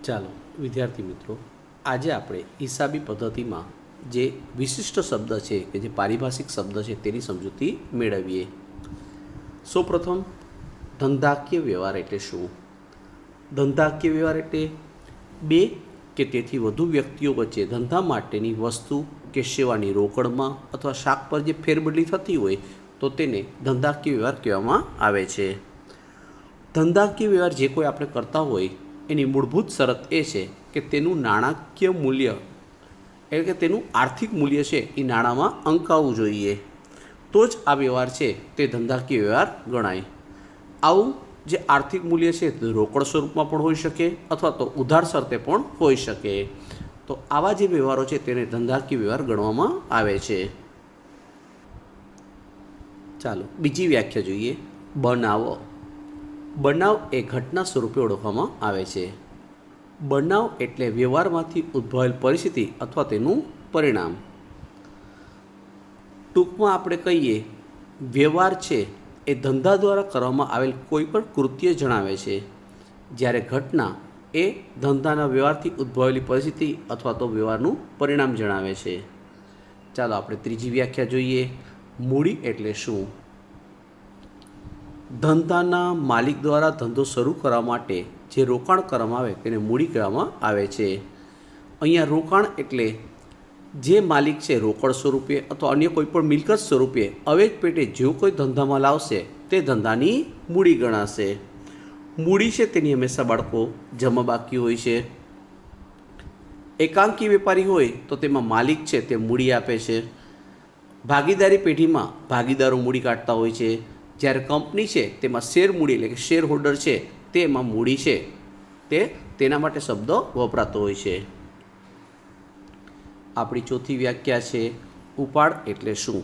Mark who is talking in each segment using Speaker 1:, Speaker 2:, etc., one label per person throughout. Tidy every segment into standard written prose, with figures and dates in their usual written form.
Speaker 1: ચાલો વિદ્યાર્થી મિત્રો, આજે આપણે હિસાબી પદ્ધતિમાં જે વિશિષ્ટ શબ્દ છે કે જે પારિભાષિક શબ્દ છે તેની સમજૂતી મેળવીએ. સૌપ્રથમ, ધંધાકીય વ્યવહાર એટલે શું? ધંધાકીય વ્યવહાર એટલે બે કે તેથી વધુ વ્યક્તિઓ વચ્ચે ધંધા માટેની વસ્તુ કે સેવાની રોકડમાં અથવા શાક પર જે ફેરબદલી થતી હોય તો તેને ધંધાકીય વ્યવહાર કહેવામાં આવે છે. ધંધાકીય વ્યવહાર જે કોઈ આપણે કરતા હોય એની મૂળભૂત શરત એ છે કે તેનું નાણાકીય મૂલ્ય એટલે કે તેનું આર્થિક મૂલ્ય છે એ નાણાંમાં અંકાવવું જોઈએ, તો જ આ વ્યવહાર છે તે ધંધાકીય વ્યવહાર ગણાય. આવું જે આર્થિક મૂલ્ય છે તે રોકડ સ્વરૂપમાં પણ હોઈ શકે અથવા તો ઉધાર શરતે પણ હોઈ શકે. તો આવા જે વ્યવહારો છે તેને ધંધાકીય વ્યવહાર ગણવામાં આવે છે. ચાલો બીજી વ્યાખ્યા જોઈએ. બનાવ. બનાવ એ ઘટના સ્વરૂપે ઓળખવામાં આવે છે. બનાવ એટલે વ્યવહારમાંથી ઉદ્ભવેલ પરિસ્થિતિ અથવા તેનું પરિણામ. ટૂંકમાં આપણે કહીએ, વ્યવહાર છે એ ધંધા દ્વારા કરવામાં આવેલ કોઈ પણ કૃત્ય જણાવે છે, જ્યારે ઘટના એ ધંધાના વ્યવહારથી ઉદ્ભવેલી પરિસ્થિતિ અથવા તો વ્યવહારનું પરિણામ જણાવે છે. ચાલો આપણે ત્રીજી વ્યાખ્યા જોઈએ. મૂડી એટલે શું? ધંધાના માલિક દ્વારા ધંધો શરૂ કરવા માટે જે રોકાણ કરવામાં આવે તેને મૂડી કહેવામાં આવે છે. અહીંયા રોકાણ એટલે જે માલિક છે રોકડ સ્વરૂપે અથવા અન્ય કોઈ પણ મિલકત સ્વરૂપે અવેજ પેટે જો કોઈ ધંધામાં લાવશે તે ધંધાની મૂડી ગણાશે. મૂડી છે તેની હંમેશા બાળકો જમા બાકી હોય છે. એકાંકી વેપારી હોય તો તેમાં માલિક છે તે મૂડી આપે છે. ભાગીદારી પેઢીમાં ભાગીદારો મૂડી કાઢતા હોય છે. જ્યારે કંપની છે તેમાં શેર મૂડી એટલે કે શેર હોલ્ડર છે તેમાં મૂડી છે તેના માટે શબ્દ વપરાતો હોય છે. આપણી ચોથી વ્યાખ્યા છે ઉપાડ એટલે શું?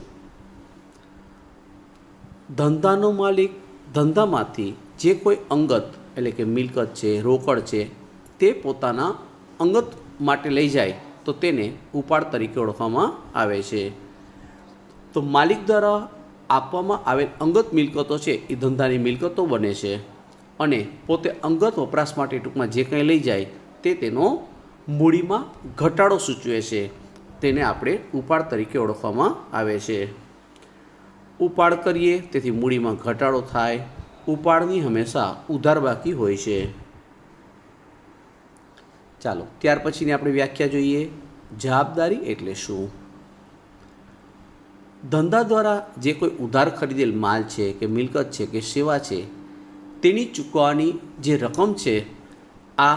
Speaker 1: ધંધાનો માલિક ધંધામાંથી જે કોઈ અંગત એટલે કે મિલકત છે, રોકડ છે તે પોતાના અંગત માટે લઈ જાય તો તેને ઉપાડ તરીકે ઓળખવામાં આવે છે. તો માલિક દ્વારા આપવામાં આવેલ અંગત મિલકતો છે એ ધંધાની મિલકતો બને છે અને પોતે અંગત વપરાશ માટે ટૂંકમાં જે કંઈ લઈ જાય તે તેનો મૂડીમાં ઘટાડો સૂચવે છે. તેને આપણે ઉપાડ તરીકે ઓળખવામાં આવે છે. ઉપાડ કરીએ તેથી મૂડીમાં ઘટાડો થાય. ઉપાડની હંમેશા ઉધાર બાકી હોય છે. ચાલો ત્યાર પછીની આપણે વ્યાખ્યા જોઈએ. જવાબદારી એટલે શું? ધંધા દ્વારા જે કોઈ ઉધાર ખરીદેલ માલ છે કે મિલકત છે કે સેવા છે તેની ચૂકવવાની જે રકમ છે, આ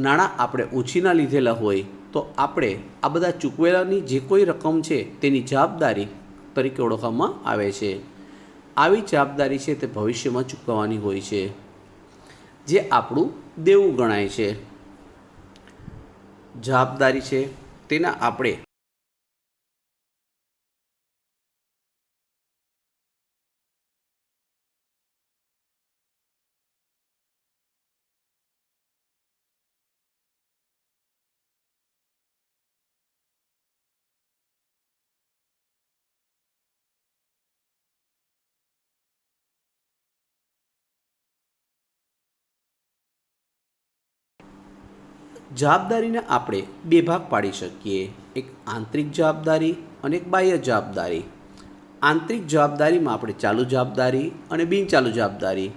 Speaker 1: નાણાં આપણે ઉછીના લીધેલા હોય તો આપણે આ બધા ચૂકવેલાની જે કોઈ રકમ છે તેની જવાબદારી તરીકે ઓળખવામાં આવે છે. આવી જવાબદારી છે તે ભવિષ્યમાં ચૂકવવાની હોય છે, જે આપણું દેવું ગણાય છે. જવાબદારી છે તેના આપણે જવાબદારીને આપણે બે ભાગ પાડી શકીએ, એક આંતરિક જવાબદારી અને એક બાહ્ય જવાબદારી. આંતરિક જવાબદારીમાં આપણે ચાલુ જવાબદારી અને બિનચાલુ જવાબદારી,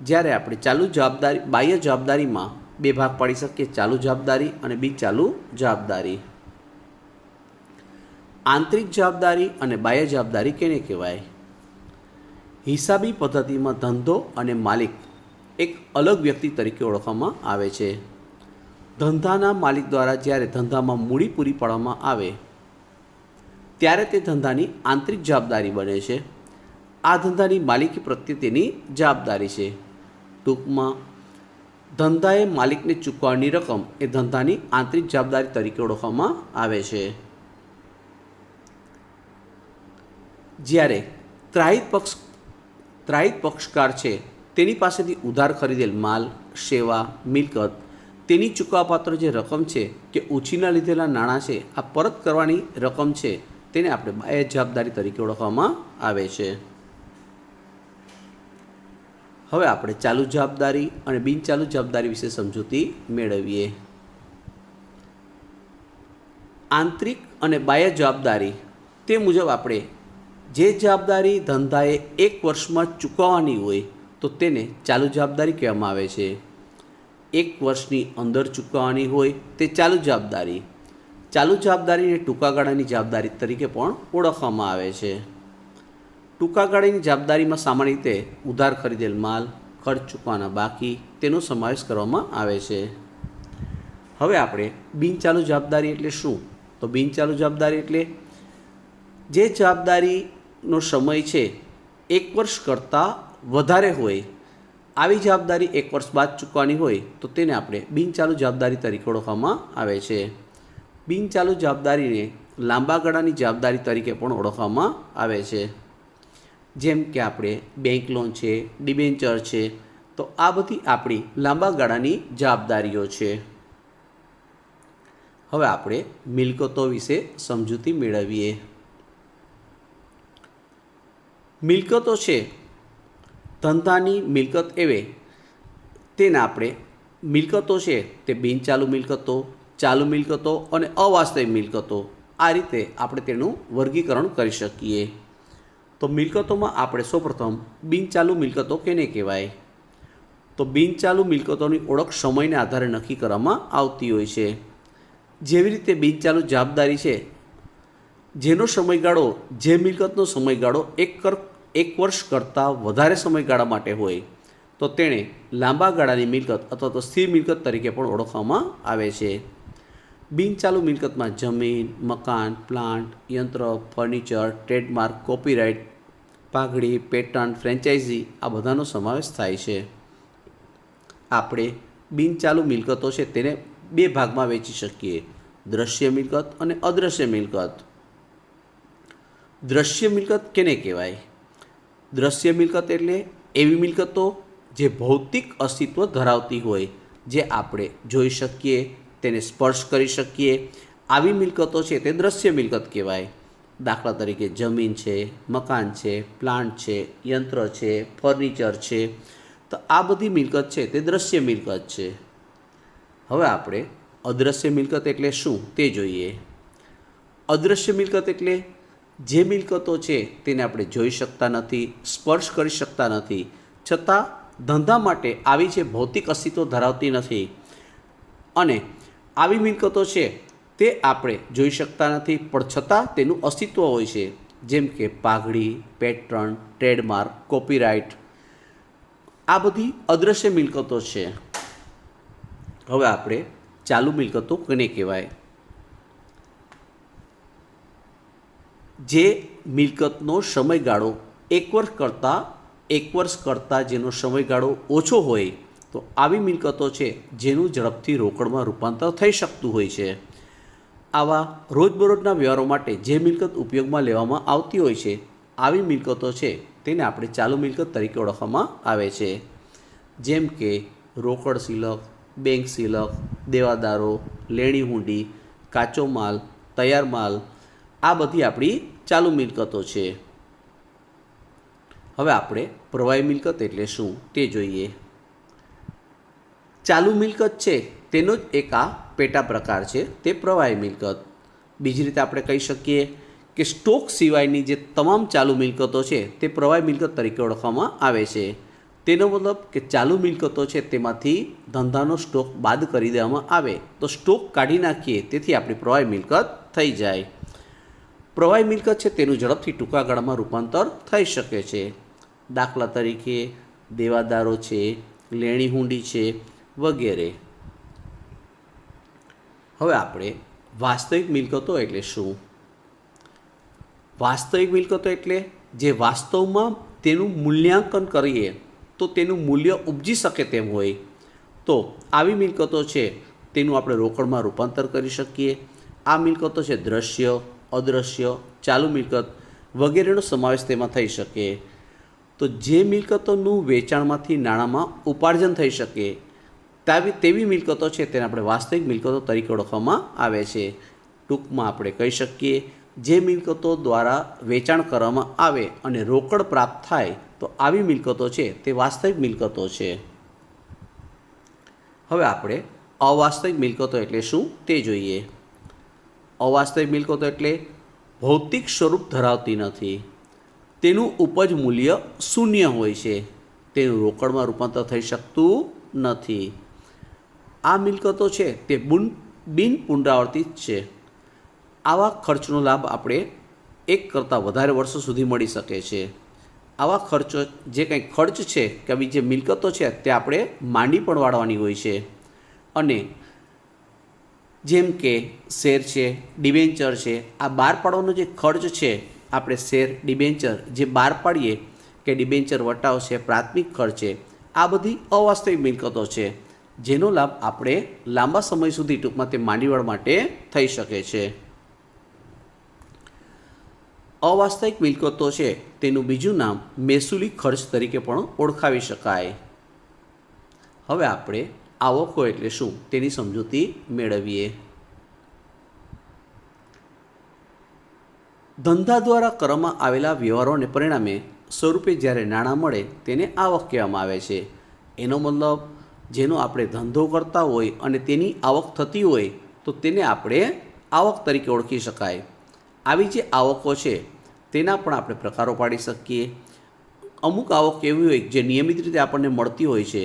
Speaker 1: જ્યારે આપણે બાહ્ય જવાબદારીમાં બે ભાગ પાડી શકીએ, ચાલુ જવાબદારી અને બિનચાલુ જવાબદારી. આંતરિક જવાબદારી અને બાહ્ય જવાબદારી કેને કહેવાય? હિસાબી પદ્ધતિમાં ધંધો અને માલિક એક અલગ વ્યક્તિ તરીકે ઓળખવામાં આવે છે. ધંધાના માલિક દ્વારા જ્યારે ધંધામાં મૂડી પૂરી પાડવામાં આવે ત્યારે તે ધંધાની આંતરિક જવાબદારી બને છે. આ ધંધાની માલિકી પ્રત્યે તેની જવાબદારી છે. ટૂંકમાં ધંધાએ માલિકને ચૂકવવાની રકમ એ ધંધાની આંતરિક જવાબદારી તરીકે ઓળખવામાં આવે છે. જ્યારે ત્રાહિત પક્ષકાર છે તેની પાસેથી ઉધાર ખરીદેલ માલ, સેવા, મિલકત તેની ચૂકવવાપાત્ર જે રકમ છે કે ઉછીના લીધેલા નાણાં છે આ પરત કરવાની રકમ છે તેને આપણે બાહ્ય જવાબદારી તરીકે ઓળખવામાં આવે છે. હવે આપણે ચાલુ જવાબદારી અને બિનચાલુ જવાબદારી વિશે સમજૂતી મેળવીએ. આંતરિક અને બાહ્ય જવાબદારી તે મુજબ આપણે જે જવાબદારી ધંધાએ 1 વર્ષમાં ચૂકવવાની હોય તો તેને ચાલુ જવાબદારી કહેવામાં આવે છે. 1 વર્ષની અંદર ચૂકવવાની હોય તે ચાલુ જવાબદારી. ચાલુ જવાબદારીને ટૂંકા ગાળાની જવાબદારી તરીકે પણ ઓળખવામાં આવે છે. ટૂંકા ગાળાની જવાબદારીમાં સામાન્ય રીતે ઉધાર ખરીદેલ માલ, ખર્ચ ચૂકવવાના બાકી તેનો સમાવેશ કરવામાં આવે છે. હવે આપણે બિનચાલુ જવાબદારી એટલે શું? તો બિનચાલુ જવાબદારી એટલે જે જવાબદારીનો સમય છે 1 વર્ષ કરતાં વધારે હોય, આવી જવાબદારી 1 વર્ષ બાદ ચૂકવવાની હોય તો તેને આપણે બિનચાલુ જવાબદારી તરીકે ઓળખવામાં આવે છે. બિનચાલુ જવાબદારીને લાંબા ગાળાની જવાબદારી તરીકે પણ ઓળખવામાં આવે છે. જેમ કે આપણે બેંક લોન છે, ડિબેન્ચર છે, તો આ બધી આપણી લાંબા ગાળાની જવાબદારીઓ છે. હવે આપણે મિલકતો વિશે સમજૂતી મેળવીએ. મિલકતો છે ધંધાની મિલકત એવે તેને આપણે મિલકતો છે તે બિનચાલુ મિલકતો, ચાલુ મિલકતો અને અવાસ્તવિક મિલકતો આ રીતે આપણે તેનું વર્ગીકરણ કરી શકીએ. તો મિલકતોમાં આપણે સૌપ્રથમ બિનચાલુ મિલકતો કેને કહેવાય? તો બિનચાલુ મિલકતોની ઓળખ સમયને આધારે નક્કી કરવામાં આવતી હોય છે. જેવી રીતે બિનચાલુ જવાબદારી છે જેનો સમયગાળો જે મિલકતનો સમયગાળો 1 વર્ષ કરતાં વધારે સમયગાળા માટે હોય તો તેણે લાંબા ગાળાની મિલકત અથવા તો સ્થિર મિલકત તરીકે પણ ઓળખવામાં આવે છે. બિનચાલુ મિલકતમાં જમીન, મકાન, પ્લાન્ટ, યંત્ર, ફર્નિચર, ટ્રેડમાર્ક, કોપીરાઇટ, પાઘડી, પેટન્ટ, ફ્રેન્ચાઇઝી આ બધાનો સમાવેશ થાય છે. આપણે બિનચાલુ મિલકતો છે તેને 2 ભાગમાં વહેંચી શકીએ: દ્રશ્ય મિલકત અને અદ્રશ્ય મિલકત. દ્રશ્ય મિલકત કેને કહેવાય? દ્રશ્ય મિલકત એટલે એવી મિલકતો જે ભૌતિક અસ્તિત્વ ધરાવતી હોય, જે આપણે જોઈ શકીએ, તેને સ્પર્શ કરી શકીએ, આવી મિલકતો છે તે દ્રશ્ય મિલકત કહેવાય. દાખલા તરીકે જમીન છે, મકાન છે, પ્લાન્ટ છે, યંત્ર છે, ફર્નિચર છે, તો આ બધી મિલકત છે તે દ્રશ્ય મિલકત છે. હવે આપણે અદ્રશ્ય મિલકત એટલે શું તે જોઈએ. અદ્રશ્ય મિલકત એટલે જે મિલકતો છે તેને આપણે જોઈ શકતા નથી, સ્પર્શ કરી શકતા નથી, છતાં ધંધા માટે આવી જે ભૌતિક અસ્તિત્વ ધરાવતી નથી અને આવી મિલકતો છે તે આપણે જોઈ શકતા નથી પણ છતાં તેનું અસ્તિત્વ હોય છે. જેમ કે પાઘડી, પેટન્ટ, ટ્રેડમાર્ક, કોપીરાઇટ આ બધી અદ્રશ્ય મિલકતો છે. હવે આપણે ચાલુ મિલકતો કોને કહેવાય? જે મિલકતનો સમયગાળો 1 વર્ષ કરતાં જેનો સમયગાળો ઓછો હોય તો આવી મિલકતો છે જેનું ઝડપથી રોકડમાં રૂપાંતર થઈ શકતું હોય છે. આવા રોજબરોજના વ્યવહારો માટે જે મિલકત ઉપયોગમાં લેવામાં આવતી હોય છે આવી મિલકતો છે તેને આપણે ચાલુ મિલકત તરીકે ઓળખવામાં આવે છે. જેમ કે રોકડ સિલક, બેંક સિલક, દેવાદારો, લેણી હુંડી, કાચો માલ, તૈયાર માલ આ બધી આપણી ચાલુ મિલકતો છે. હવે આપણે પ્રવાહી મિલકત એટલે શું તે જોઈએ. ચાલુ મિલકત છે તેનો જ એક આ પેટા પ્રકાર છે તે પ્રવાહી મિલકત. બીજી રીતે આપણે કહી શકીએ કે સ્ટોક સિવાયની જે તમામ ચાલુ મિલકતો છે તે પ્રવાહી મિલકત તરીકે ઓળખવામાં આવે છે. તેનો મતલબ કે ચાલુ મિલકતો છે તેમાંથી ધંધાનો સ્ટોક બાદ કરી દેવામાં આવે તો સ્ટોક કાઢી નાખીએ તેથી આપણી પ્રવાહી મિલકત થઈ જાય. પ્રવાહી મિલકત છે તેનું ઝડપથી ટૂંકા ગાળામાં રૂપાંતર થઈ શકે છે. દાખલા તરીકે દેવાદારો છે, લેણી હુંડી છે વગેરે. હવે આપણે વાસ્તવિક મિલકતો એટલે શું? વાસ્તવિક મિલકતો એટલે જે વાસ્તવમાં તેનું મૂલ્યાંકન કરીએ તો તેનું મૂલ્ય ઉપજી શકે તેમ હોય તો આવી મિલકતો છે તેનું આપણે રોકડમાં રૂપાંતર કરી શકીએ. આ મિલકતો છે દ્રશ્ય, અદ્રશ્ય, ચાલુ મિલકત વગેરેનો સમાવેશ તેમાં થઈ શકે. તો જે મિલકતોનું વેચાણમાંથી નાણાંમાં ઉપાર્જન થઈ શકે તેવી મિલકતો છે તેને આપણે વાસ્તવિક મિલકતો તરીકે ઓળખવામાં આવે છે. ટૂંકમાં આપણે કહી શકીએ જે મિલકતો દ્વારા વેચાણ કરવામાં આવે અને રોકડ પ્રાપ્ત થાય તો તો આવી મિલકતો છે તે વાસ્તવિક મિલકતો છે. હવે આપણે અવાસ્તવિક મિલકતો એટલે શું તે જોઈએ. અવાસ્તવિક મિલકતો એટલે ભૌતિક સ્વરૂપ ધરાવતી નથી, તેનું ઉપજ મૂલ્ય શૂન્ય હોય છે, તેનું રોકડમાં રૂપાંતર થઈ શકતું નથી. આ મિલકતો છે તે બિન પુનરાવર્તિત છે. આવા ખર્ચનો લાભ આપણે એક કરતાં વધારે વર્ષો સુધી મળી શકે છે. આવા ખર્ચો જે કંઈ ખર્ચ છે કે આવી જે મિલકતો છે તે આપણે માંડી પણ વાળવાની હોય છે. અને જેમ કે શેર છે, ડિબેન્ચર છે, આ બહાર પાડવાનો જે ખર્ચ છે, આપણે શેર ડિબેન્ચર જે બહાર પાડીએ કે ડિબેન્ચર વટાવ છે, પ્રાથમિક ખર્ચ છે, આ બધી અવાસ્તવિક મિલકતો છે જેનો લાભ આપણે લાંબા સમય સુધી ટૂંકમાં તે માંડીવાળ માટે થઈ શકે છે. અવાસ્તવિક મિલકતો છે તેનું બીજું નામ મહેસૂલી ખર્ચ તરીકે પણ ઓળખાવી શકાય. હવે આપણે આવકો એટલે શું તેની સમજૂતી મેળવીએ. ધંધા દ્વારા કરવામાં આવેલા વ્યવહારોને પરિણામે સ્વરૂપે જ્યારે નાણાં મળે તેને આવક કહેવામાં આવે છે. એનો મતલબ જેનો આપણે ધંધો કરતા હોય અને તેની આવક થતી હોય તો તેને આપણે આવક તરીકે ઓળખી શકાય. આવી જે આવકો છે તેના પણ આપણે પ્રકારો પાડી શકીએ. અમુક આવક એવી હોય જે નિયમિત રીતે આપણને મળતી હોય છે,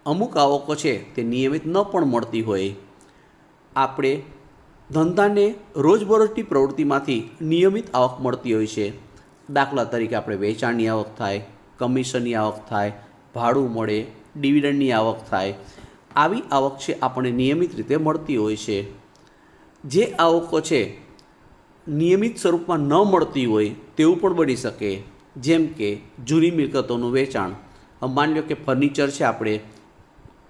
Speaker 1: અમુક આવકો છે તે નિયમિત ન પણ મળતી હોય. આપણે ધંધાને રોજબરોજની પ્રવૃત્તિમાંથી નિયમિત આવક મળતી હોય છે. દાખલા તરીકે આપણે વેચાણની આવક થાય, કમિશનની આવક થાય, ભાડું મળે, ડિવિડન્ડની આવક થાય. આવી આવક છે આપણને નિયમિત રીતે મળતી હોય છે. જે આવકો છે નિયમિત સ્વરૂપમાં ન મળતી હોય તેવું પણ બની શકે. જેમ કે જૂની મિલકતોનું વેચાણ. માની લો કે ફર્નિચર છે, આપણે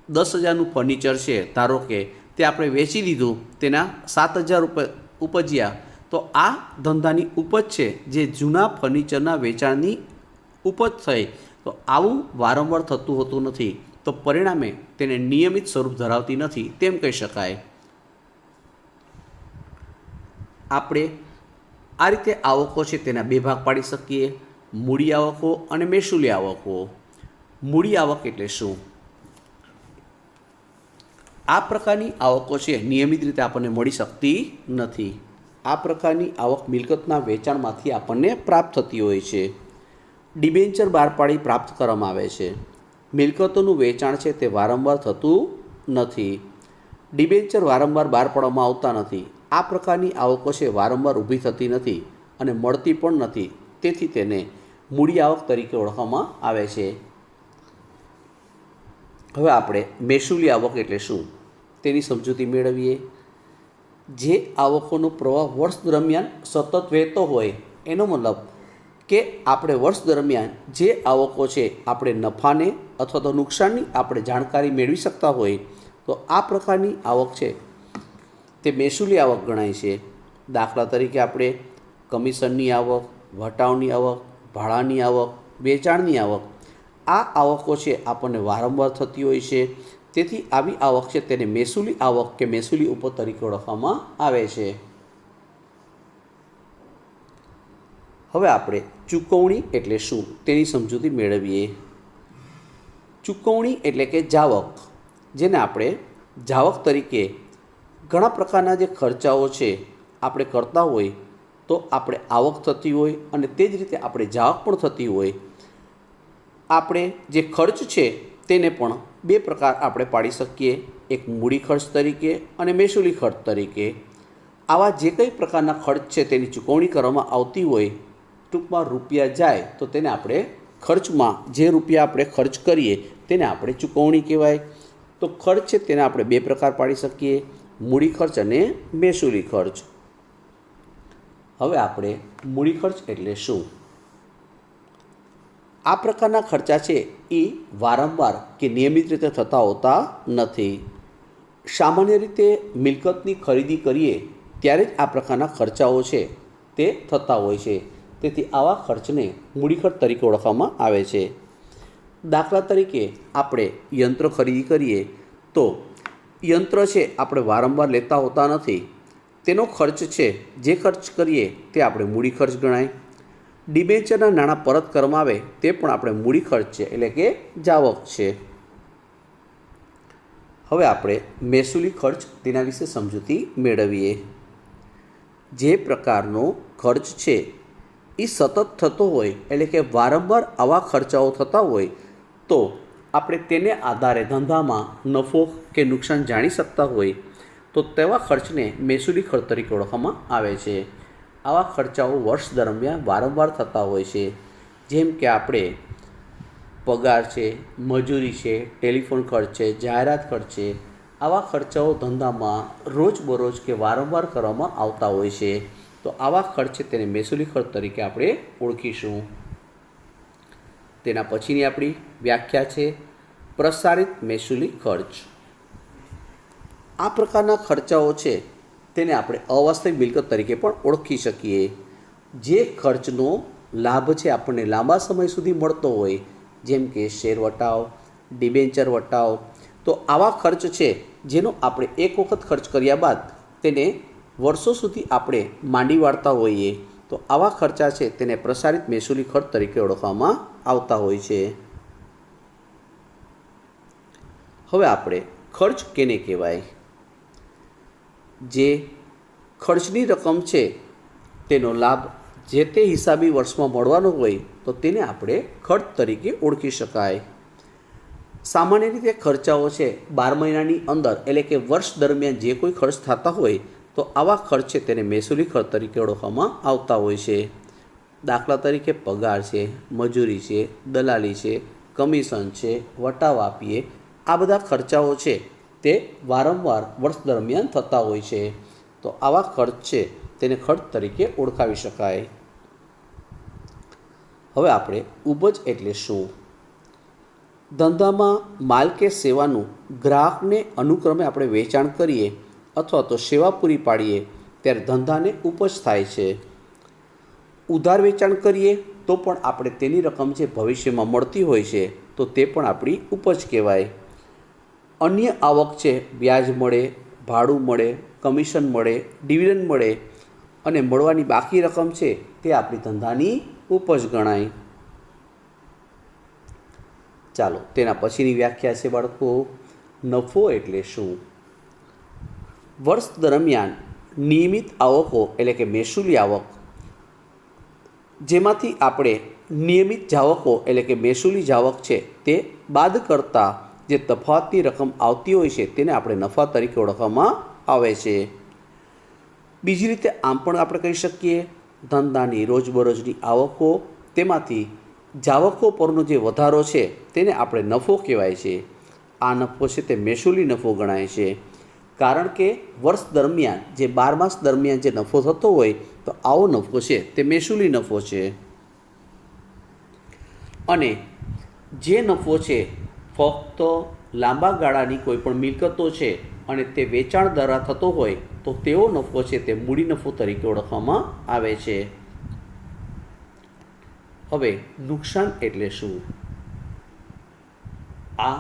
Speaker 1: 10,000નું ફર્નિચર છે ધારો કે, તે આપણે વેચી દીધું, તેના 7,000 રૂપિયા ઉપજ્યા, તો આ ધંધાની ઉપજ છે જે જૂના ફર્નિચરના વેચાણની ઉપજ થઈ. તો આવું વારંવાર થતું હોતું નથી, તો પરિણામે તેને નિયમિત સ્વરૂપ ધરાવતી નથી તેમ કહી શકાય. આપણે આ રીતે આવકો છે તેના બે ભાગ પાડી શકીએ, મૂડી આવકો અને મહેસૂલી આવકો. મૂડી આવક એટલે શું? આ પ્રકારની આવકો છે નિયમિત રીતે આપણને મળી શકતી નથી. આ પ્રકારની આવક મિલકતના વેચાણમાંથી આપણને પ્રાપ્ત થતી હોય છે. ડિબેન્ચર બહાર પાડી પ્રાપ્ત કરવામાં આવે છે. મિલકતોનું વેચાણ છે તે વારંવાર થતું નથી. ડિબેન્ચર વારંવાર બહાર પાડવામાં આવતા નથી. આ પ્રકારની આવકો છે વારંવાર ઊભી થતી નથી અને મળતી પણ નથી, તેથી તેને મૂડી આવક તરીકે ઓળખવામાં આવે છે. હવે આપણે મહેસૂલી આવક એટલે શું તેની સમજૂતી મેળવીએ. જે આવકોનો પ્રવાહ વર્ષ દરમિયાન સતત વહેતો હોય, એનો મતલબ કે આપણે વર્ષ દરમિયાન જે આવકો છે આપણે નફાને અથવા તો નુકસાનની આપણે જાણકારી મેળવી શકતા હોય, તો આ પ્રકારની આવક છે તે મહેસૂલી આવક ગણાય છે. દાખલા તરીકે આપણે કમિશનની આવક, વટાવની આવક, ભાડાની આવક, વેચાણની આવક, આ આવકો છે આપણને વારંવાર થતી હોય છે. તેથી આવી આવક છે તેને મહેસૂલી આવક કે મહેસૂલી ઉપજ તરીકે ઓળખવામાં આવે છે. હવે આપણે ચૂકવણી એટલે શું તેની સમજૂતી મેળવીએ. ચૂકવણી એટલે કે જાવક, જેને આપણે જાવક તરીકે ઘણા પ્રકારના જે ખર્ચાઓ છે આપણે કરતા હોય તો આપણે આવક થતી હોય અને તે જ રીતે આપણે જાવક પણ થતી હોય. આપણે જે ખર્ચ છે તેને પણ બે પ્રકાર આપણે પાડી શકીએ, એક મૂડી ખર્ચ તરીકે અને મહેસૂલી ખર્ચ તરીકે. આવા જે કંઈ પ્રકારના ખર્ચ છે તેની ચૂકવણી કરવામાં આવતી હોય, ટૂંકમાં રૂપિયા જાય તો તેને આપણે ખર્ચમાં જે રૂપિયા આપણે ખર્ચ કરીએ તેને આપણે ચૂકવણી કહેવાય. તો ખર્ચ છે તેને આપણે બે પ્રકાર પાડી શકીએ, મૂડી ખર્ચ અને મહેસૂલી ખર્ચ. હવે આપણે મૂડી ખર્ચ એટલે શું? આ પ્રકારના ખર્ચા છે એ વારંવાર કે નિયમિત રીતે થતા હોતા નથી. સામાન્ય રીતે મિલકતની ખરીદી કરીએ ત્યારે જ આ પ્રકારના ખર્ચાઓ છે તે થતા હોય છે. તેથી આવા ખર્ચને મૂડી ખર્ચ તરીકે ઓળખવામાં આવે છે. દાખલા તરીકે આપણે યંત્ર ખરીદી કરીએ તો યંત્ર છે આપણે વારંવાર લેતા હોતા નથી, તેનો ખર્ચ છે જે ખર્ચ કરીએ તે આપણે મૂડી ખર્ચ ગણાય. ડિબેન્ચરના નાણાં પરત કરવામાં આવે તે પણ આપણે મૂડી ખર્ચ છે એટલે કે જાવક છે. હવે આપણે મહેસૂલી ખર્ચ તેના વિશે સમજૂતી મેળવીએ. જે પ્રકારનો ખર્ચ છે એ સતત થતો હોય એટલે કે વારંવાર આવા ખર્ચાઓ થતા હોય તો આપણે તેને આધારે ધંધામાં નફો કે નુકસાન જાણી શકતા હોય તો તેવા ખર્ચને મહેસૂલી ખર્ચ તરીકે ઓળખવામાં આવે છે. આવા ખર્ચાઓ વર્ષ દરમિયાન વારંવાર થતા હોય છે, જેમ કે આપણે પગાર છે, મજૂરી છે, ટેલિફોન ખર્ચ છે, જાહેરાત ખર્ચ છે. આવા ખર્ચાઓ ધંધામાં રોજબરોજ કે વારંવાર કરવામાં આવતા હોય છે. તો આવા ખર્ચ છે તેને મહેસૂલી ખર્ચ તરીકે આપણે ઓળખીશું. તેના પછીની આપણી વ્યાખ્યા છે પ્રસારિત મહેસૂલી ખર્ચ. આ પ્રકારના ખર્ચાઓ છે તેને આપણે અવાસ્તવિક મિલકત તરીકે પણ ઓળખી શકીએ. જે ખર્ચનો લાભ છે આપણને લાંબા સમય સુધી મળતો હોય, જેમ કે શેર વટાવ, ડિબેન્ચર વટાવ. તો આવા ખર્ચ છે જેનો આપણે એક વખત ખર્ચ કર્યા બાદ તેને વર્ષો સુધી આપણે માંડી વાળતા હોઈએ તો આવા ખર્ચા છે તેને પ્રસારિત મહેસૂલી ખર્ચ તરીકે ઓળખવામાં આવતા હોય છે. હવે આપણે ખર્ચ કેને કહેવાય? જે ખર્ચની રકમ છે તેનો લાભ જે તે હિસાબી વર્ષમાં મળવાનો હોય તો તેને આપણે ખર્ચ તરીકે ઓળખી શકાય. સામાન્ય રીતે ખર્ચાઓ છે 12 મહિનાની અંદર એટલે કે વર્ષ દરમિયાન જે કોઈ ખર્ચ થતા હોય તો આવા ખર્ચ છે તેને મહેસૂલી ખર્ચ તરીકે ઓળખવામાં આવતા હોય છે. દાખલા તરીકે પગાર છે, મજૂરી છે, દલાલી છે, કમિશન છે, વટાવ આપીએ. આ બધા ખર્ચાઓ છે તે વારંવાર વર્ષ દરમિયાન થતા હોય છે તો આવા ખર્ચ છે તેને ખર્ચ તરીકે ઓળખાવી શકાય. હવે આપણે ઉપજ એટલે શું? ધંધામાં માલ કે સેવાનું ગ્રાહકને અનુક્રમે આપણે વેચાણ કરીએ અથવા તો સેવા પૂરી પાડીએ ત્યારે ધંધાને ઉપજ થાય છે. ઉધાર વેચાણ કરીએ તો પણ આપણે તેની રકમ જે ભવિષ્યમાં મળતી હોય છે તો તે પણ આપણી ઉપજ કહેવાય. અન્ય આવક છે, વ્યાજ મળે, ભાડું મળે, કમિશન મળે, ડિવિડન્ડ મળે અને મળવાની બાકી રકમ છે તે આપણી ધંધાની ઉપજ ગણાય. ચાલો તેના પછીની વ્યાખ્યા છે બાળકો, નફો એટલે શું? વર્ષ દરમિયાન નિયમિત આવકો એટલે કે મહેસૂલી આવક, જેમાંથી આપણે નિયમિત જાવકો એટલે કે મહેસૂલી જાવક છે તે બાદ કરતાં જે તફાવતની રકમ આવતી હોય છે તેને આપણે નફા તરીકે ઓળખવામાં આવે છે. બીજી રીતે આમ પણ આપણે કહી શકીએ ધંધાની રોજબરોજની આવકો તેમાંથી જાવકો પરનો જે વધારો છે તેને આપણે નફો કહેવાય છે. આ નફો છે તે મહેસૂલી નફો ગણાય છે, કારણ કે વર્ષ દરમિયાન જે 12 માસ દરમિયાન જે નફો થતો હોય તો આવો નફો છે તે મહેસૂલી નફો છે. અને જે નફો છે ફક્ત લાંબા ગાળાની કોઈ પણ મિલકતો છે અને તે વેચાણ દ્વારા થતો હોય તો તેવો નફો છે તે મૂડી નફો તરીકે ઓળખવામાં આવે છે. હવે નુકસાન એટલે શું? આ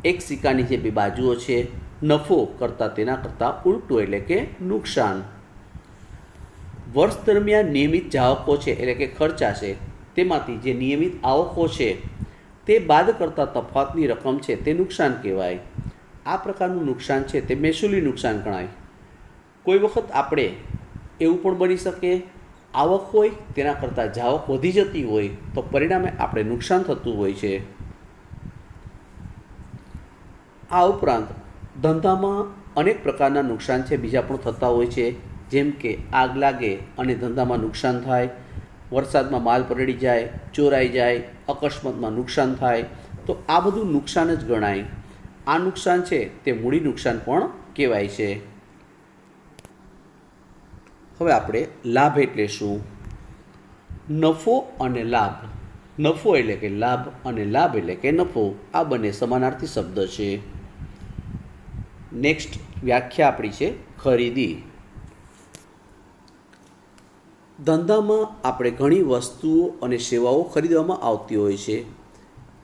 Speaker 1: એક સિક્કાની જે બે બાજુઓ છે, નફો કરતાં તેના કરતાં ઉલટું એટલે કે નુકસાન. વર્ષ દરમિયાન નિયમિત જાવકો છે એટલે કે ખર્ચા છે તેમાંથી જે નિયમિત આવકો છે તે બાદ કરતાં તફાવતની રકમ છે તે નુકસાન કહેવાય. આ પ્રકારનું નુકસાન છે તે મહેસૂલી નુકસાન ગણાય. કોઈ વખત આપણે એવું પણ બની શકે આવક હોય તેના કરતાં જાવક વધી જતી હોય તો પરિણામે આપણે નુકસાન થતું હોય છે. આ ઉપરાંત ધંધામાં અનેક પ્રકારના નુકસાન છે બીજા પણ થતા હોય છે, જેમ કે આગ લાગે અને ધંધામાં નુકસાન થાય, વરસાદમાં માલ પલળી જાય, ચોરાઈ જાય, અકસ્માતમાં નુકસાન થાય તો આ બધું નુકસાન જ ગણાય. આ નુકસાન છે તે મૂડી નુકસાન પણ કહેવાય છે. હવે આપણે લાભ એટલે શું? નફો અને લાભ. નફો એટલે કે લાભ અને લાભ એટલે કે નફો, આ બંને સમાનાર્થી શબ્દ છે. નેક્સ્ટ વ્યાખ્યા આપણી છે ખરીદી. ધંધામાં આપણે ઘણી વસ્તુઓ અને સેવાઓ ખરીદવામાં આવતી હોય છે.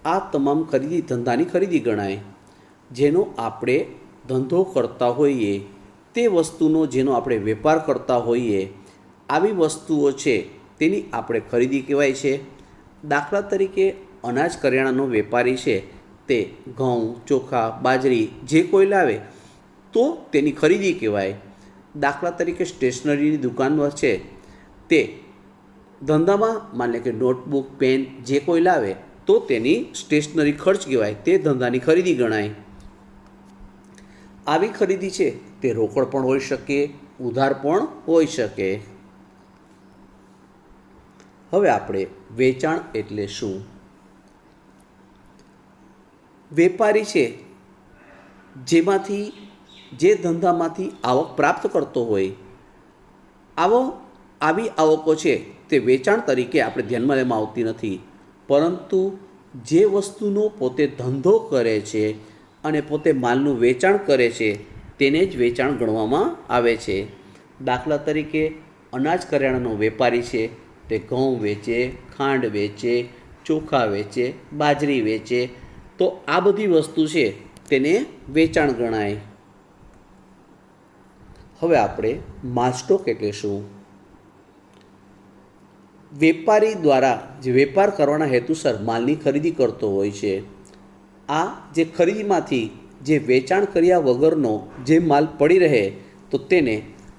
Speaker 1: આ તમામ ખરીદી ધંધાની ખરીદી ગણાય. જેનો આપણે ધંધો કરતા હોઈએ તે વસ્તુનો જેનો આપણે વેપાર કરતા હોઈએ આવી વસ્તુઓ છે તેની આપણે ખરીદી કહેવાય છે. દાખલા તરીકે અનાજ કરિયાણાનો વેપારી છે તે ઘઉં, ચોખા, બાજરી જે કોઈ લાવે તો તેની ખરીદી કહેવાય. દાખલા તરીકે સ્ટેશનરીની દુકાન છે તે ધંધામાં માની લે કે નોટબુક, પેન જે કોઈ લાવે તો તેની સ્ટેશનરી ખર્ચ કહેવાય, તે ધંધાની ખરીદી ગણાય. આવી ખરીદી છે તે રોકડ પણ હોઈ શકે, ઉધાર પણ હોઈ શકે. હવે આપણે વેચાણ એટલે શું? વેપારી છે જે ધંધામાંથી આવક પ્રાપ્ત કરતો હોય, આવી આવકો છે તે વેચાણ તરીકે આપણે ધ્યાનમાં લેવામાં આવતી નથી, પરંતુ જે વસ્તુનો પોતે ધંધો કરે છે અને પોતે માલનું વેચાણ કરે છે તેને જ વેચાણ ગણવામાં આવે છે. દાખલા તરીકે અનાજ કરિયાણાનો વેપારી છે તે ઘઉં વેચે, ખાંડ વેચે, ચોખા વેચે, બાજરી વેચે, તો આ બધી વસ્તુ છે તેને વેચાણ ગણાય. હવે આપણે માલ સ્ટોક એટલે શું? વેપારી દ્વારા જે વેપાર કરવાના હેતુસર માલની ખરીદી કરતો હોય છે, આ જે ખરીદીમાંથી જે વેચાણ કર્યા વગરનો જે માલ પડી રહે તો તેને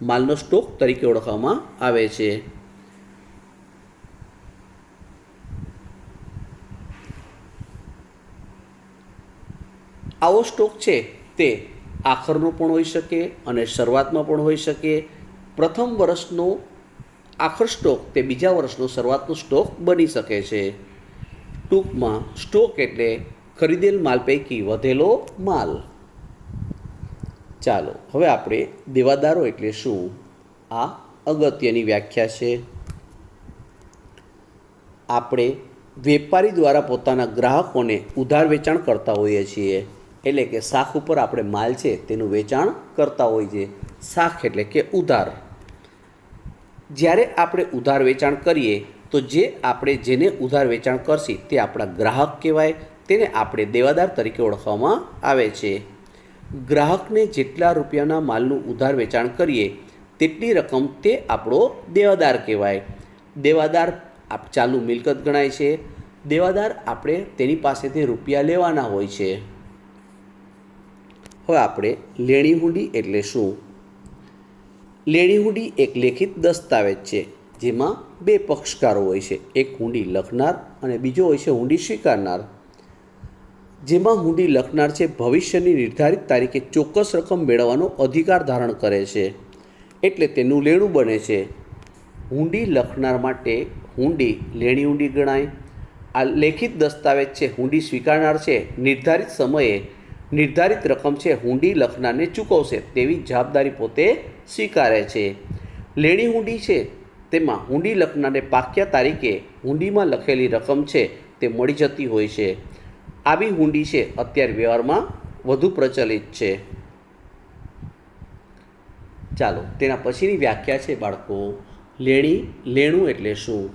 Speaker 1: માલનો સ્ટોક તરીકે ઓળખવામાં આવે છે. આવો સ્ટોક છે તે આખરનો પણ હોઈ શકે અને શરૂઆતમાં પણ હોઈ શકે. પ્રથમ વર્ષનો આખર સ્ટોક તે બીજા વર્ષનો શરૂઆતનો સ્ટોક બની શકે છે. ટૂંકમાં સ્ટોક એટલે ખરીદેલ માલ પૈકી વધેલો માલ. ચાલો હવે આપણે દેવાદારો એટલે શું આ અગત્યની વ્યાખ્યા છે. આપણે વેપારી દ્વારા પોતાના ગ્રાહકોને ઉધાર વેચાણ કરતા હોઈએ છીએ, એટલે કે શાખ ઉપર આપણે માલ છે તેનું વેચાણ કરતા હોઈએ છીએ. શાખ એટલે કે ઉધાર. જ્યારે આપણે ઉધાર વેચાણ કરીએ તો જેને ઉધાર વેચાણ કરશે તે આપણા ગ્રાહક કહેવાય, તેને આપણે દેવાદાર તરીકે ઓળખવામાં આવે છે. ગ્રાહકને જેટલા રૂપિયાના માલનું ઉધાર વેચાણ કરીએ તેટલી રકમ તે આપણો દેવાદાર કહેવાય. દેવાદાર ચાલુ મિલકત ગણાય છે. દેવાદાર આપણે તેની પાસેથી રૂપિયા લેવાના હોય છે. હવે આપણે લેણી હુંડી એટલે શું? લેણી હુંડી એક લેખિત દસ્તાવેજ છે જેમાં બે પક્ષકારો હોય છે, એક હુંડી લખનાર અને બીજો હોય છે હુંડી સ્વીકારનાર. જેમાં હુંડી લખનાર છે ભવિષ્યની નિર્ધારિત તારીખે ચોક્કસ રકમ મેળવવાનો અધિકાર ધારણ કરે છે, એટલે તેનું લેણું બને છે. હુંડી લખનાર માટે હુંડી લેણી હુંડી ગણાય. આ લેખિત દસ્તાવેજ છે હુંડી સ્વીકારનાર છે નિર્ધારિત સમયે નિર્ધારિત રકમ છે હુંડી લખનારને ચૂકવશે તેવી જવાબદારી પોતે સ્વીકારે છે. લેણી હુંડી છે તેમાં હુંડી લખનારને પાક્યા તારીખે હુંડીમાં લખેલી રકમ છે તે મળી જતી હોય છે. આવી હુંડી છે અત્યારે વ્યવહારમાં વધુ પ્રચલિત છે. ચાલો તેના પછીની વ્યાખ્યા છે બાળકો લેણું એટલે શું?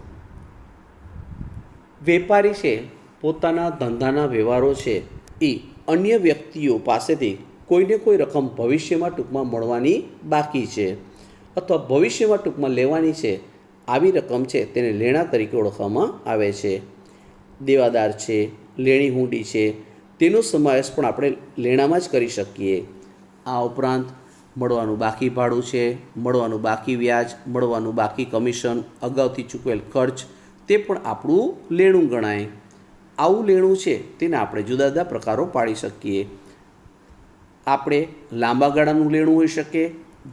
Speaker 1: વેપારી છે પોતાના ધંધાના વ્યવહારો છે એ અન્ય વ્યક્તિઓ પાસેથી કોઈને કોઈ રકમ ભવિષ્યમાં ટૂંકમાં મળવાની બાકી છે અથવા ભવિષ્યમાં ટૂંકમાં લેવાની છે, આવી રકમ છે તેને લેણા તરીકે ઓળખવામાં આવે છે. દેવાદાર છે, લેણી હુંડી છે, તેનો સમાવેશ પણ આપણે લેણામાં જ કરી શકીએ. આ ઉપરાંત મળવાનું બાકી ભાડું છે, મળવાનું બાકી વ્યાજ, મળવાનું બાકી કમિશન, અગાઉથી ચૂકવેલ ખર્ચ, તે પણ આપણું લેણું ગણાય. આવું લેણું છે તેને આપણે જુદા જુદા પ્રકારો પાડી શકીએ. આપણે લાંબા ગાળાનું લેણું હોઈ શકે,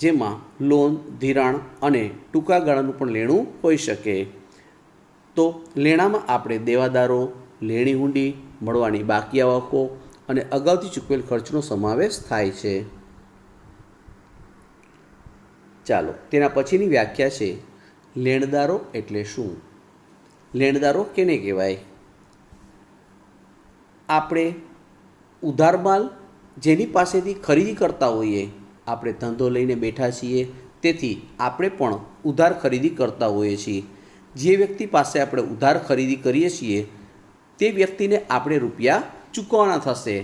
Speaker 1: જેમાં લોન, ધિરાણ અને ટૂંકા ગાળાનું પણ લેણું હોઈ શકે. તો લેણામાં આપણે દેવાદારો, લેણી હુંડી, મળવાની બાકી આવકો અને અગાઉથી ચૂકવેલ ખર્ચનો સમાવેશ થાય છે. ચાલો તેના પછીની વ્યાખ્યા છે લેણદારો એટલે શું? લેણદારો કેને કહેવાય? આપણે ઉધાર માલ જેની પાસેથી ખરીદી કરતા હોઈએ, આપણે ધંધો લઈને બેઠા છીએ તેથી આપણે પણ ઉધાર ખરીદી કરતા હોઈએ છીએ. જે વ્યક્તિ પાસે આપણે ઉધાર ખરીદી કરીએ છીએ તે વ્યક્તિને આપણે રૂપિયા ચૂકવવાના થશે,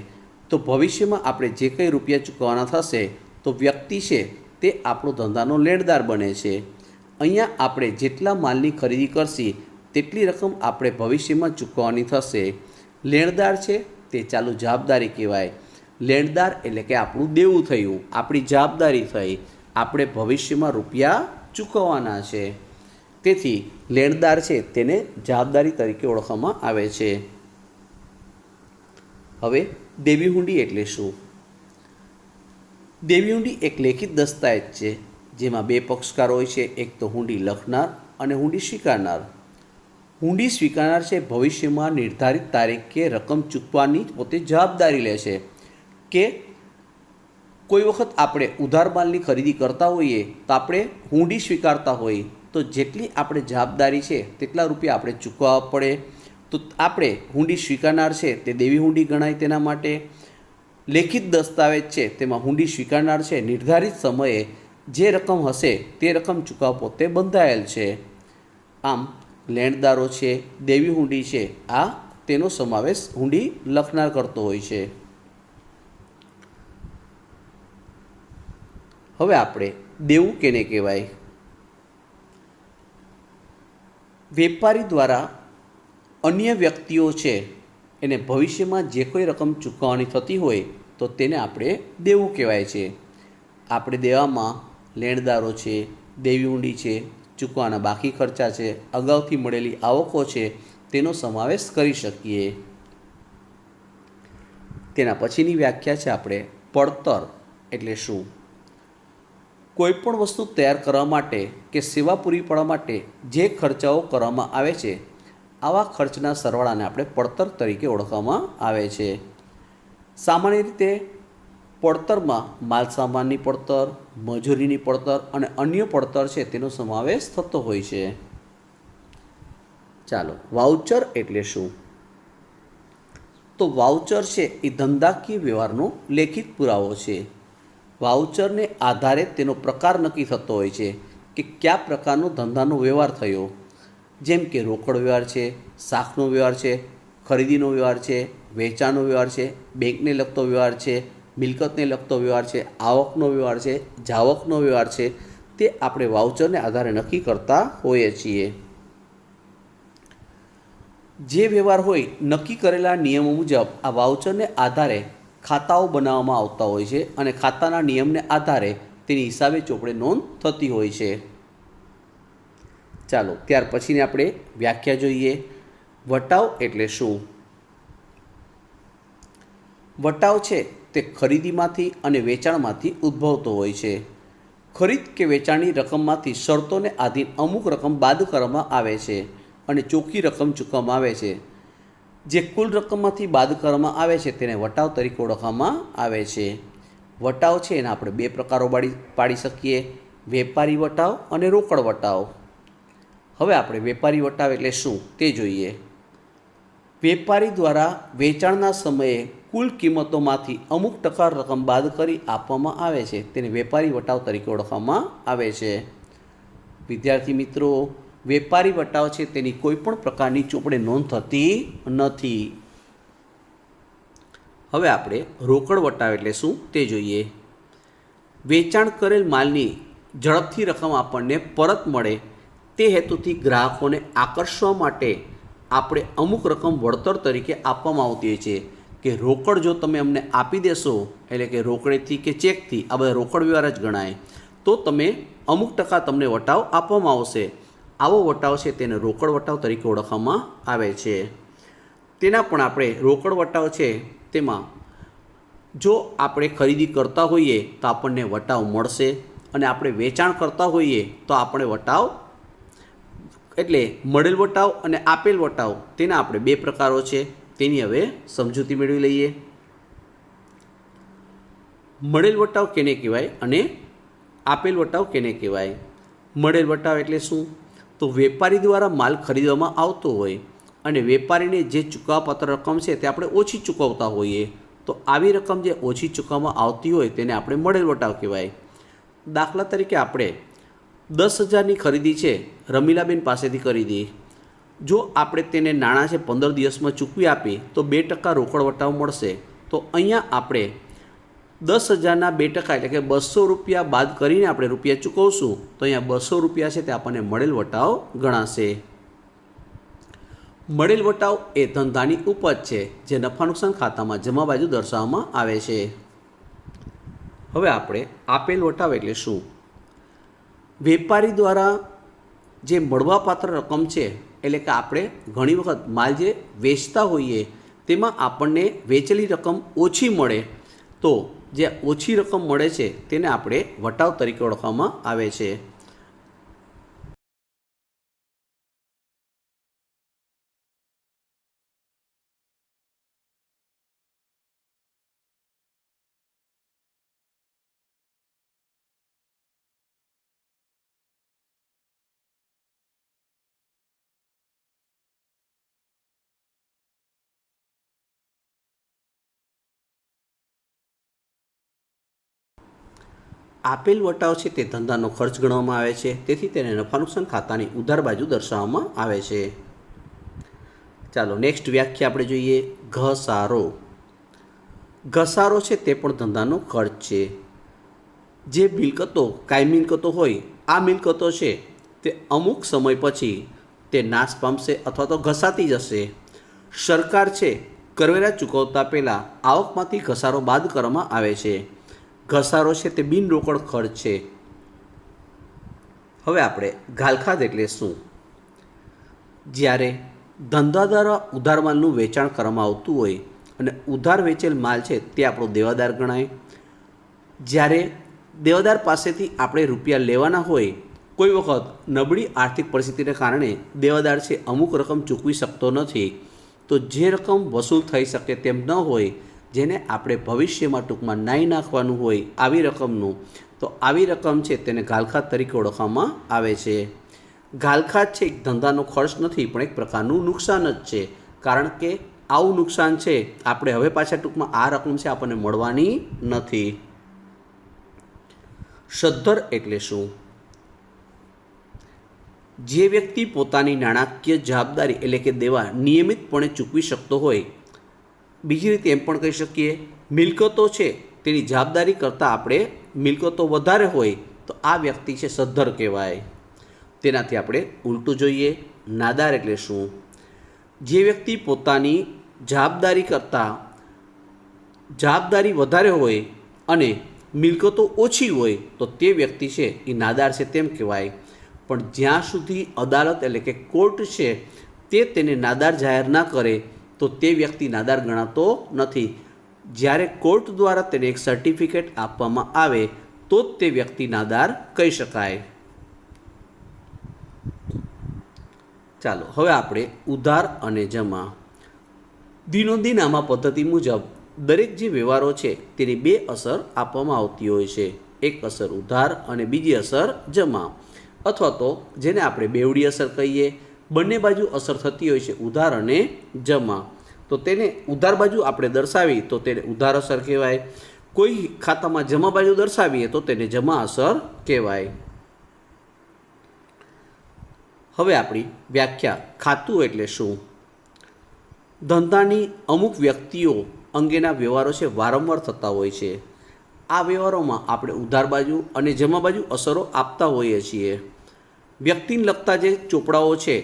Speaker 1: તો ભવિષ્યમાં આપણે જે કંઈ રૂપિયા ચૂકવવાના થશે તો વ્યક્તિ છે તે આપણો ધંધાનો લેણદાર બને છે. અહીંયા આપણે જેટલા માલની ખરીદી કરશી તેટલી રકમ આપણે ભવિષ્યમાં ચૂકવવાની થશે. લેણદાર છે તે ચાલુ જવાબદારી કહેવાય. લેણદાર એટલે કે આપણું દેવું થયું, આપણી જવાબદારી થઈ, આપણે ભવિષ્યમાં રૂપિયા ચૂકવવાના છે. તેથી લેણદાર છે તેને જવાબદારી તરીકે ઓળખવામાં આવે છે. હવે દેવી હુંડી એટલે શું? દેવી હુંડી એક લેખિત દસ્તાવેજ છે જેમાં બે પક્ષકાર હોય છે, એક તો હુંડી લખનાર અને હુંડી સ્વીકારનાર. હુંડી સ્વીકારનાર છે ભવિષ્યમાં નિર્ધારિત તારીખે રકમ ચૂકવવાની પોતે જવાબદારી લે છે. કે કોઈ વખત આપણે ઉધાર માલની ખરીદી કરતા હોઈએ તો આપણે હુંડી સ્વીકારતા હોઈએ તો જેટલી આપણે જવાબદારી છે તેટલા રૂપિયા આપણે ચૂકવવા પડે. તો આપણે હુંડી સ્વીકારનાર છે તે દેવી હુંડી ગણાય. તેના માટે લેખિત દસ્તાવેજ છે તેમાં હુંડી સ્વીકારનાર છે નિર્ધારિત સમયે જે રકમ હશે તે રકમ ચૂકવવા પોતે બંધાયેલ છે. આમ લેણદારો છે, દેવી હુંડી છે, આ તેનો સમાવેશ હુંડી લખનાર કરતો હોય છે. હવે આપણે દેવું કેને કહેવાય? વેપારી દ્વારા અન્ય વ્યક્તિઓ છે એને ભવિષ્યમાં જે કોઈ રકમ ચૂકવવાની થતી હોય તો તેને આપણે દેવું કહેવાય છે. આપણે દેવામાં લેણદારો છે, દેવી હુંડી છે, ચૂકવાના બાકી ખર્ચા છે, અગાઉથી મળેલી આવકો છે તેનો સમાવેશ કરી શકીએ. તેના પછીની વ્યાખ્યા છે આપણે પડતર એટલે શું? કોઈપણ વસ્તુ તૈયાર કરવા માટે કે સેવા પૂરી પાડવા માટે જે ખર્ચાઓ કરવામાં આવે છે આવા ખર્ચના સરવાળાને આપણે પડતર તરીકે ઓળખવામાં આવે છે. સામાન્ય રીતે પડતરમાં માલ સામાનની પડતર, મજૂરીની પડતર અને અન્ય પડતર છે તેનો સમાવેશ થતો હોય છે. ચાલો, વાઉચર એટલે શું? તો વાઉચર છે એ ધંધાકીય વ્યવહારનો લેખિત પુરાવો છે. વાઉચરને આધારે તેનો પ્રકાર નક્કી થતો હોય છે કે કયા પ્રકારનો ધંધાનો વ્યવહાર થયો. જેમ કે રોકડ વ્યવહાર છે, શાખનો વ્યવહાર છે, ખરીદીનો વ્યવહાર છે, વેચાણનો વ્યવહાર છે, બેંકને લગતો વ્યવહાર છે, મિલકતને લગતો વ્યવહાર છે, આવકનો વ્યવહાર છે, જાવકનો વ્યવહાર છે, તે આપણે વાઉચરને આધારે નક્કી કરતા હોઈએ છીએ. જે વ્યવહાર હોય નક્કી કરેલા નિયમો મુજબ આ વાઉચરને આધારે ખાતાઓ બનાવવામાં આવતા હોય છે અને ખાતાના નિયમને આધારે તેની હિસાબે ચોપડે નોંધ થતી હોય છે. ચાલો, ત્યાર પછીની આપણે વ્યાખ્યા જોઈએ. વટાવ એટલે શું? વટાવ છે તે ખરીદીમાંથી અને વેચાણમાંથી ઉદ્ભવતો હોય છે. ખરીદ કે વેચાણની રકમમાંથી શરતોને આધીન અમુક રકમ બાદ કરવામાં આવે છે અને ચોખ્ખી રકમ ચૂકવવામાં આવે છે. જે કુલ રકમમાંથી બાદ કરવામાં આવે છે તેને વટાવ તરીકે ઓળખવામાં આવે છે. વટાવ છે એના આપણે બે પ્રકારો પાડી શકીએ, વેપારી વટાવ અને રોકડ વટાવ. હવે આપણે વેપારી વટાવ એટલે શું તે જોઈએ. વેપારી દ્વારા વેચાણના સમયે કુલ કિંમતોમાંથી અમુક ટકા રકમ બાદ કરી આપવામાં આવે છે તેને વેપારી વટાવ તરીકે ઓળખવામાં આવે છે. વિદ્યાર્થી મિત્રો, વેપારી વટાવ છે તેની કોઈપણ પ્રકારની ચોપડે નોંધ થતી નથી. હવે આપણે રોકડ વટાવ એટલે શું તે જોઈએ. વેચાણ કરેલ માલની ઝડપથી રકમ આપણને પરત મળે તે હેતુથી ગ્રાહકોને આકર્ષવા માટે આપણે અમુક રકમ વળતર તરીકે આપવામાં આવતી હોય છે. કે રોકડ જો તમે અમને આપી દેશો, એટલે કે રોકડેથી કે ચેકથી, આ બધા રોકડ વ્યવહાર જ ગણાય, તો તમે અમુક ટકા તમને વટાવ આપવામાં આવશે. આવો વટાવ છે તેને રોકડ વટાવ તરીકે ઓળખવામાં આવે છે. તેના પણ આપણે રોકડ વટાવ છે તેમાં જો આપણે ખરીદી કરતા હોઈએ તો આપણને વટાવ મળશે અને આપણે વેચાણ કરતા હોઈએ તો આપણે વટાવ એટલે મળેલ વટાવ અને આપેલ વટાવ તેના આપણે બે પ્રકારો છે. તેની હવે સમજૂતી મેળવી લઈએ. મળેલ વટાવ કેને કહેવાય અને આપેલ વટાવ કેને કહેવાય? મળેલ વટાવ એટલે શું? તો વેપારી દ્વારા માલ ખરીદવામાં આવતો હોય અને વેપારીને જે ચૂકવવાપાત્ર રકમ છે તે આપણે ઓછી ચૂકવતા હોઈએ તો આવી રકમ જે ઓછી ચૂકવવામાં આવતી હોય તેને આપણે મળેલ વટાવ કહેવાય. દાખલા તરીકે આપણે 10,000ની ખરીદી છે રમીલાબેન પાસેથી ખરીદી. જો આપણે તેને નાણાં છે 15 દિવસમાં ચૂકવી આપી તો 2% રોકડ વટાવ મળશે. તો અહીંયા આપણે 10,000ના 2% એટલે કે 200 રૂપિયા બાદ કરીને આપણે રૂપિયા ચૂકવશું તો અહીંયા 200 રૂપિયા છે તે આપણને મળેલ વટાવ ગણાશે. મળેલ વટાવ એ ધંધાની ઉપજ છે જે નફા નુકસાન ખાતામાં જમા બાજુ દર્શાવવામાં આવે છે. હવે આપણે આપેલ વટાવ એટલે શું? વેપારી દ્વારા જે મળવાપાત્ર રકમ છે, એટલે કે આપણે ઘણી વખત માલ જે વેચતા હોઈએ તેમાં આપણને વેચેલી રકમ ઓછી મળે તો જે ઓછી રકમ મળે છે તેને આપણે વટાવ તરીકે ઓળખવામાં આવે છે. આપેલ વટાવ છે તે ધંધાનો ખર્ચ ગણવામાં આવે છે, તેથી તેને નફા નુકસાન ખાતાની ઉધાર બાજુ દર્શાવવામાં આવે છે. ચાલો નેક્સ્ટ વ્યાખ્યા આપણે જોઈએ. ઘસારો. ઘસારો છે તે પણ ધંધાનો ખર્ચ છે. જે મિલકતો કાયમી મિલકતો હોય, આ મિલકતો છે તે અમુક સમય પછી તે નાશ પામશે અથવા તો ઘસાતી જશે. સરકાર છે કરવેરા ચૂકવતા પહેલાં આવકમાંથી ઘસારો બાદ કરવામાં આવે છે. ઘસારો છે તે બિનરોકડ ખર્ચ છે. હવે આપણે ઘાલખાદ એટલે શું? જ્યારે ધંધા દ્વારા ઉધાર માલનું વેચાણ કરવામાં આવતું હોય અને ઉધાર વેચેલ માલ છે તે આપણો દેવાદાર ગણાય. જ્યારે દેવાદાર પાસેથી આપણે રૂપિયા લેવાના હોય, કોઈ વખત નબળી આર્થિક પરિસ્થિતિને કારણે દેવાદાર છે અમુક રકમ ચૂકવી શકતો નથી, તો જે રકમ વસૂલ થઈ શકે તેમ ન હોય, જેને આપણે ભવિષ્યમાં ટૂંકમાં નાહી નાખવાનું હોય આવી રકમનું, તો આવી રકમ છે તેને ઘાલખાદ તરીકે ઓળખવામાં આવે છે. ઘાલખાદ છે એક ધંધાનો ખર્ચ નથી પણ એક પ્રકારનું નુકસાન જ છે, કારણ કે આવું નુકસાન છે આપણે હવે પાછા ટૂંકમાં આ રકમ છે આપણને મળવાની નથી. સદ્ધર એટલે શું? જે વ્યક્તિ પોતાની નાણાકીય જવાબદારી એટલે કે દેવા નિયમિતપણે ચૂકવી શકતો હોય, બીજી રીતે એમ પણ કહી શકીએ મિલકતો છે તેની જવાબદારી કરતાં આપણે મિલકતો વધારે હોય તો આ વ્યક્તિ છે સદ્ધર કહેવાય. તેનાથી આપણે ઉલટું જોઈએ. નાદાર એટલે શું? જે વ્યક્તિ પોતાની જવાબદારી કરતાં જવાબદારી વધારે હોય અને મિલકતો ઓછી હોય તો તે વ્યક્તિ છે એ નાદાર છે તેમ કહેવાય. પણ જ્યાં સુધી અદાલત એટલે કે કોર્ટ છે તે તેને નાદાર જાહેર ના કરે તો તે વ્યક્તિ નાદાર ગણાતો નથી. જ્યારે કોર્ટ દ્વારા તેને એક સર્ટિફિકેટ આપવામાં આવે તો જ તે વ્યક્તિ નાદાર કહી શકાય. ચાલો હવે આપણે ઉધાર અને જમા. દિનોદિન આમાં પદ્ધતિ મુજબ દરેક જે વ્યવહારો છે તેની બે અસર આપવામાં આવતી હોય છે. એક અસર ઉધાર અને બીજી અસર જમા, અથવા તો જેને આપણે બેવડી અસર કહીએ. બંને બાજુ અસર થતી હોય છે ઉધાર અને જમા. તો તેને ઉધાર બાજુ આપણે દર્શાવી તો તેને ઉધાર અસર કહેવાય. કોઈ ખાતામાં જમા બાજુ દર્શાવીએ તો તેને જમા અસર કહેવાય. હવે આપણી વ્યાખ્યા. ખાતું એટલે શું? ધંધાની અમુક વ્યક્તિઓ અંગેના વ્યવહારો છે વારંવાર થતા હોય છે. આ વ્યવહારોમાં આપણે ઉધાર બાજુ અને જમા બાજુ અસરો આપતા હોઈએ છીએ. વ્યક્તિને લગતા જે ચોપડાઓ છે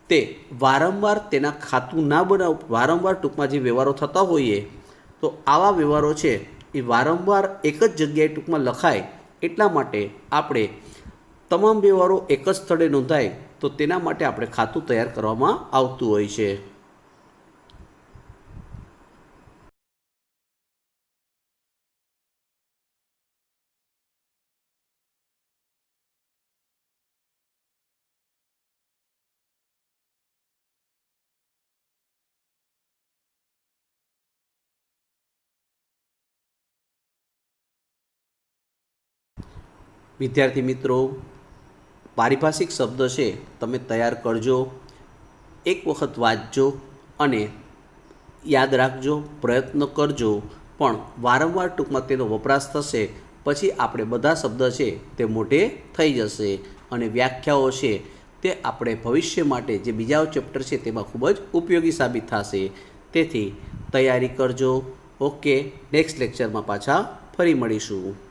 Speaker 1: તે વારંવાર તેના ખાતું ના બનાવ વારંવાર ટૂંકમાં જે વ્યવહારો થતા હોઈએ તો આવા વ્યવહારો છે એ વારંવાર એક જ જગ્યાએ ટૂંકમાં લખાય, એટલા માટે આપણે તમામ વ્યવહારો એક જ સ્થળે નોંધાય તો તેના માટે આપણે ખાતું તૈયાર કરવામાં આવતું હોય છે. વિદ્યાર્થી મિત્રો, પારિભાષિક શબ્દ છે તમે તૈયાર કરજો, એક વખત વાંચજો અને યાદ રાખજો, પ્રયત્ન કરજો, પણ વારંવાર ટૂંકમાં તેનો વપરાશ થશે પછી આપણે બધા શબ્દ છે તે મોઢે થઈ જશે અને વ્યાખ્યાઓ છે તે આપણે ભવિષ્ય માટે જે બીજા ચેપ્ટર છે તેમાં ખૂબ જ ઉપયોગી સાબિત થશે. તેથી તૈયારી કરજો. ઓકે, નેક્સ્ટ લેક્ચરમાં પાછા ફરી મળીશું.